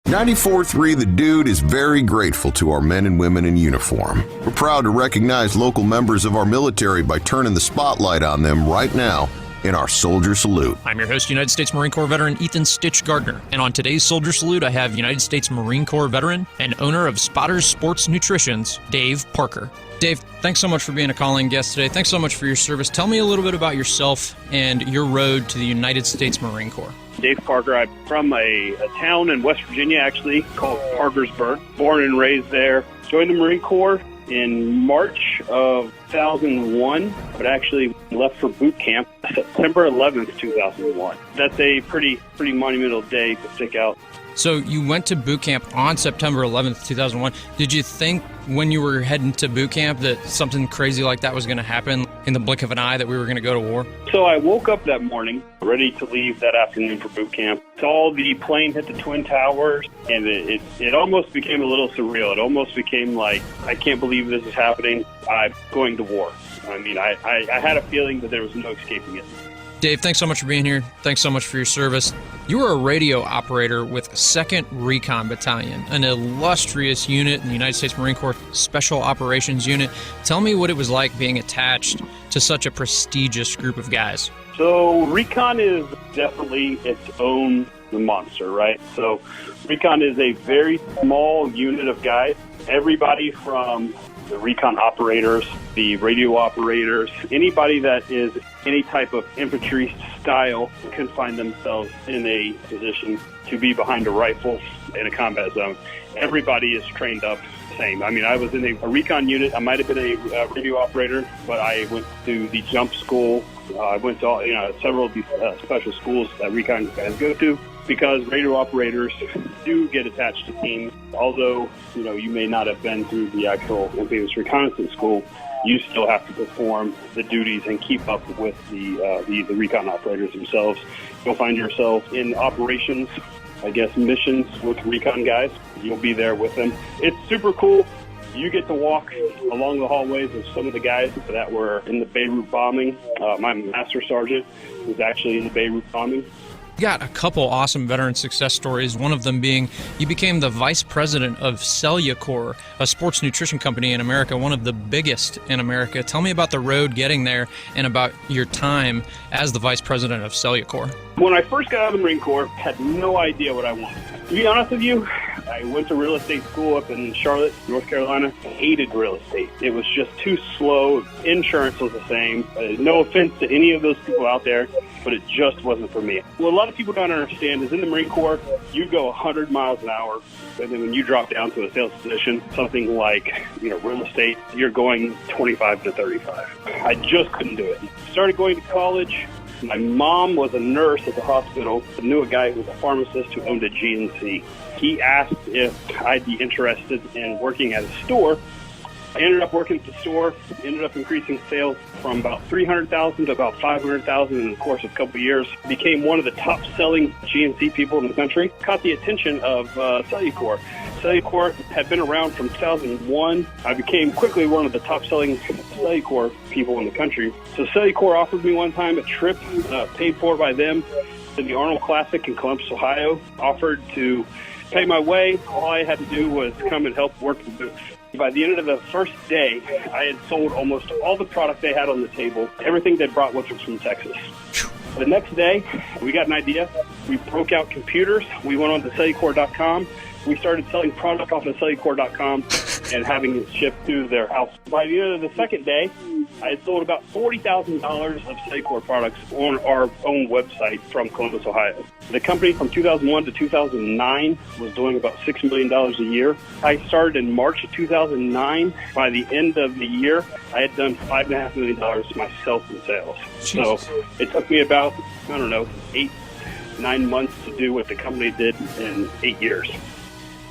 94.3 The Dude is very grateful to our men and women in uniform. We're proud to recognize local members of our military by turning the spotlight on them right now in our Soldier Salute. I'm your host, United States Marine Corps veteran Ethan Stitch Gardner, and on today's Soldier Salute, I have United States Marine Corps veteran and owner of Spotters Sports Nutrition's Dave Parker. Dave, thanks so much for being a calling guest today. Thanks so much for your service. Tell me a little bit about yourself and your road to the United States Marine Corps. Dave Parker. I'm from a town in West Virginia, actually, called Parkersburg. Born and raised there. Joined the Marine Corps in March of 2001, but actually left for boot camp September 11th, 2001. That's a pretty monumental day to stick out. So you went to boot camp on September 11th, 2001. Did you think when you were heading to boot camp that something crazy like that was going to happen in the blink of an eye, that we were going to go to war? So I woke up that morning, ready to leave that afternoon for boot camp. Saw the plane hit the Twin Towers, and it almost became a little surreal. It almost became like, I can't believe this is happening. I'm going to war. I mean, I had a feeling that there was no escaping it. Dave, thanks so much for being here. Thanks so much for your service. You were a radio operator with 2nd Recon Battalion, an illustrious unit in the United States Marine Corps Special Operations Unit. Tell me what it was like being attached to such a prestigious group of guys. So Recon is definitely its own monster, right? So Recon is a very small unit of guys. Everybody from the recon operators, the radio operators, anybody that is any type of infantry style can find themselves in a position to be behind a rifle in a combat zone. Everybody is trained up the same. I mean, I was in a recon unit. I might have been a radio operator, but I went to the jump school. I went to several of these special schools that recon guys go to, because radio operators do get attached to teams. Although, you may not have been through the actual amphibious reconnaissance school, you still have to perform the duties and keep up with the recon operators themselves. You'll find yourself in operations, missions with recon guys. You'll be there with them. It's super cool. You get to walk along the hallways of some of the guys that were in the Beirut bombing. My master sergeant was actually in the Beirut bombing. You got a couple awesome veteran success stories, one of them being you became the vice president of Cellucor, a sports nutrition company in America, one of the biggest in America. Tell me about the road getting there and about your time as the vice president of Cellucor. When I first got out of the Marine Corps, I had no idea what I wanted. To be honest with you, I went to real estate school up in Charlotte, North Carolina. Hated real estate. It was just too slow. Insurance was the same. No offense to any of those people out there, but it just wasn't for me. What a lot of people don't understand is in the Marine Corps, you go 100 miles an hour, and then when you drop down to a sales position, something like real estate, you're going 25 to 35. I just couldn't do it. Started going to college. My mom was a nurse at the hospital. I knew a guy who was a pharmacist who owned a GNC. He asked if I'd be interested in working at a store. I ended up working at the store, ended up increasing sales from about $300,000 to about $500,000 in the course of a couple of years. Became one of the top-selling GNC people in the country. Caught the attention of Cellucor. Cellucor had been around from 2001. I became quickly one of the top-selling Cellucor people in the country. So Cellucor offered me one time a trip paid for by them to the Arnold Classic in Columbus, Ohio. Offered to pay my way. All I had to do was come and help work the booth. By the end of the first day, I had sold almost all the product they had on the table. Everything they brought was from Texas. The next day, we got an idea. We broke out computers. We went on to Cellucor.com. We started selling product off of Cellucor.com and having it shipped to their house. By the end of the second day, I had sold about $40,000 of Cellucor products on our own website from Columbus, Ohio. The company from 2001 to 2009 was doing about $6 million a year. I started in March of 2009. By the end of the year, I had done $5.5 million myself in sales. Jesus. So it took me about, 8-9 months to do what the company did in 8 years.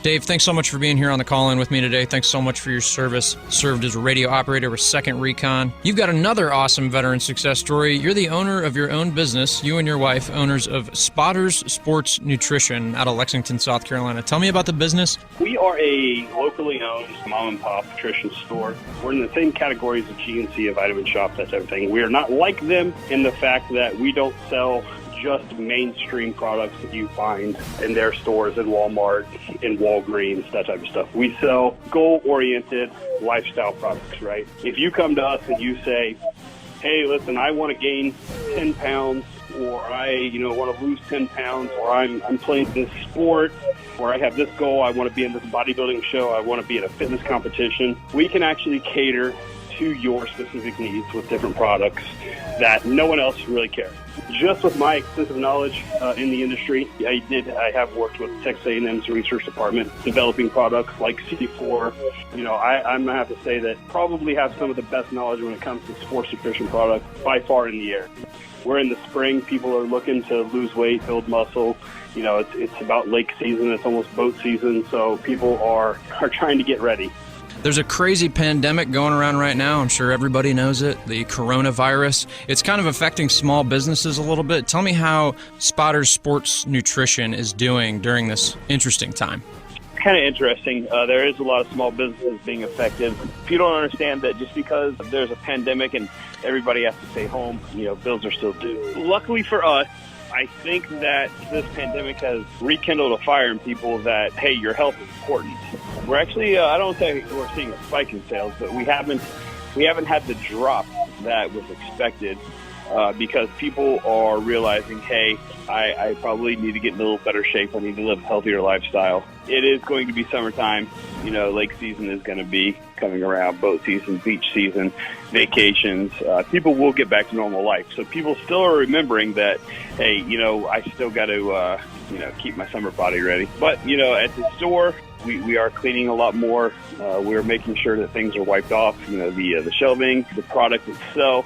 Dave, thanks so much for being here on the call-in with me today. Thanks so much for your service. Served as a radio operator with 2nd Recon. You've got another awesome veteran success story. You're the owner of your own business, you and your wife, owners of Spotters Sports Nutrition out of Lexington, South Carolina. Tell me about the business. We are a locally owned mom-and-pop nutrition store. We're in the same categories of GNC, a vitamin shop, that's everything. We are not like them in the fact that we don't sell just mainstream products that you find in their stores, in Walmart, in Walgreens, that type of stuff. We sell goal-oriented lifestyle products, right? If you come to us and you say, hey, listen, I want to gain 10 pounds, or I, want to lose 10 pounds, or I'm playing this sport, or I have this goal, I want to be in this bodybuilding show, I want to be in a fitness competition, we can actually cater to your specific needs with different products that no one else really cares. Just with my extensive knowledge in the industry, I have worked with Texas A&M's research department developing products like CD4. I'm going to have to say that probably have some of the best knowledge when it comes to sports nutrition products by far in the air. We're in the spring. People are looking to lose weight, build muscle. It's about lake season. It's almost boat season. So people are trying to get ready. There's a crazy pandemic going around right now. I'm sure everybody knows it, the coronavirus. It's kind of affecting small businesses a little bit. Tell me how Spotters Sports Nutrition is doing during this interesting time. Kind of interesting. There is a lot of small businesses being affected. If you don't understand that just because there's a pandemic and everybody has to stay home, bills are still due. Luckily for us, I think that this pandemic has rekindled a fire in people that, hey, your health is important. We're actually, I don't think we're seeing a spike in sales, but we haven't had the drop that was expected because people are realizing, hey, I probably need to get in a little better shape. I need to live a healthier lifestyle. It is going to be summertime. Lake season is going to be coming around, boat season, beach season, vacations. People will get back to normal life. So people still are remembering that, hey, I still got to, keep my summer body ready. But, at the store, we are cleaning a lot more. We're making sure that things are wiped off, the shelving, the product itself,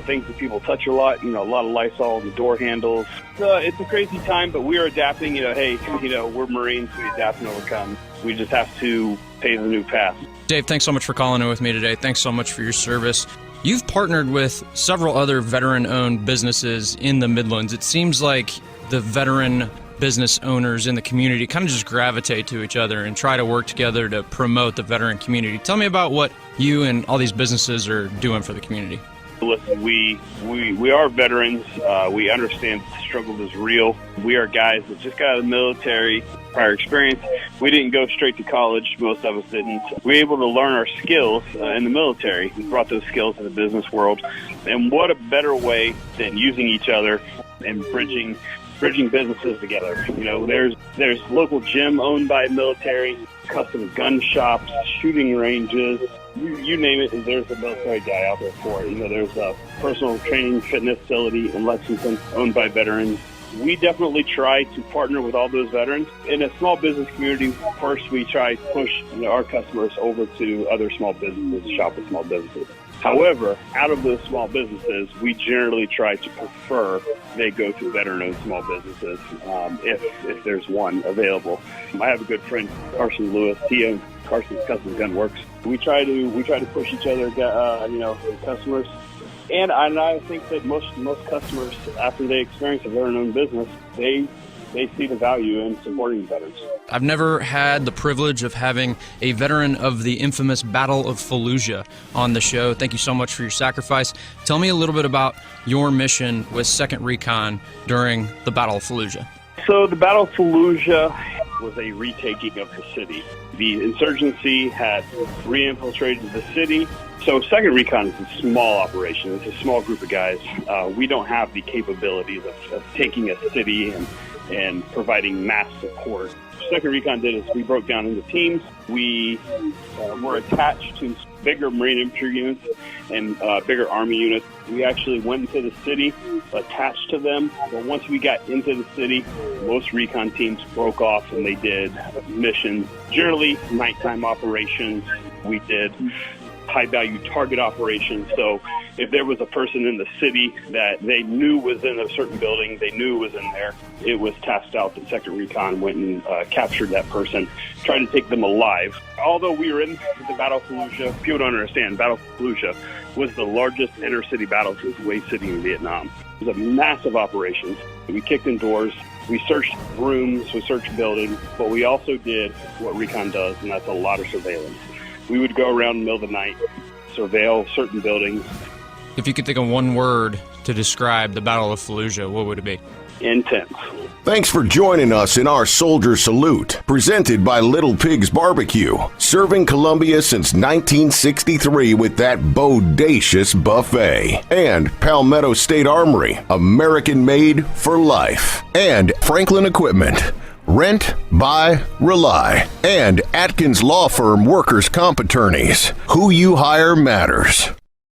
things that people touch a lot, a lot of Lysol on the door handles. It's a crazy time, but we are adapting. Hey, we're Marines. We adapt and overcome. We just have to pay the new path. Dave, thanks so much for calling in with me today. Thanks so much for your service. You've partnered with several other veteran-owned businesses in the Midlands. It seems like the veteran business owners in the community kind of just gravitate to each other and try to work together to promote the veteran community. Tell me about what you and all these businesses are doing for the community. Listen, we are veterans. We understand the struggle is real. We are guys that just got out of the military, prior experience. We didn't go straight to college. Most of us didn't. We were able to learn our skills in the military. We brought those skills to the business world. And what a better way than using each other and bridging businesses together. There's local gym owned by military, custom gun shops, shooting ranges. You name it, there's a military guy out there for it. There's a personal training fitness facility in Lexington owned by veterans. We definitely try to partner with all those veterans. In a small business community, first we try to push our customers over to other small businesses, shop with small businesses. However, out of those small businesses, we generally try to prefer they go to veteran-owned small businesses if there's one available. I have a good friend, Carson Lewis. He owns Carson's Custom Gun Works. We try to push each other, customers. And I think that most customers, after they experience a veteran-owned business, they see the value in supporting veterans. I've never had the privilege of having a veteran of the infamous Battle of Fallujah on the show. Thank you so much for your sacrifice. Tell me a little bit about your mission with 2nd Recon during the Battle of Fallujah. So the Battle of Fallujah was a retaking of the city. The insurgency had re-infiltrated the city. So 2nd Recon is a small operation. It's a small group of guys. We don't have the capabilities of taking a city and providing mass support. 2nd Recon did is we broke down into teams. We were attached to bigger Marine infantry units and bigger Army units. We actually went into the city, attached to them. But once we got into the city, most recon teams broke off and they did missions, generally nighttime operations. We did high-value target operations. So if there was a person in the city that they knew was in a certain building, they knew was in there, it was tasked out that 2nd Recon went and captured that person, tried to take them alive. Although we were in the Battle of Fallujah, people don't understand, Battle of Fallujah was the largest inner-city battle since Hue City in Vietnam. It was a massive operation. We kicked in doors, we searched rooms, we searched buildings, but we also did what Recon does, and that's a lot of surveillance. We would go around in the middle of the night, surveil certain buildings. If you could think of one word to describe the Battle of Fallujah, what would it be? intense. Thanks for joining us in our Soldier Salute, presented by Little Pig's Barbecue, serving Columbia since 1963 with that bodacious buffet. And Palmetto State Armory, American made for life. And Franklin Equipment, rent, buy, rely. And Atkins Law Firm Workers' Comp Attorneys, who you hire matters.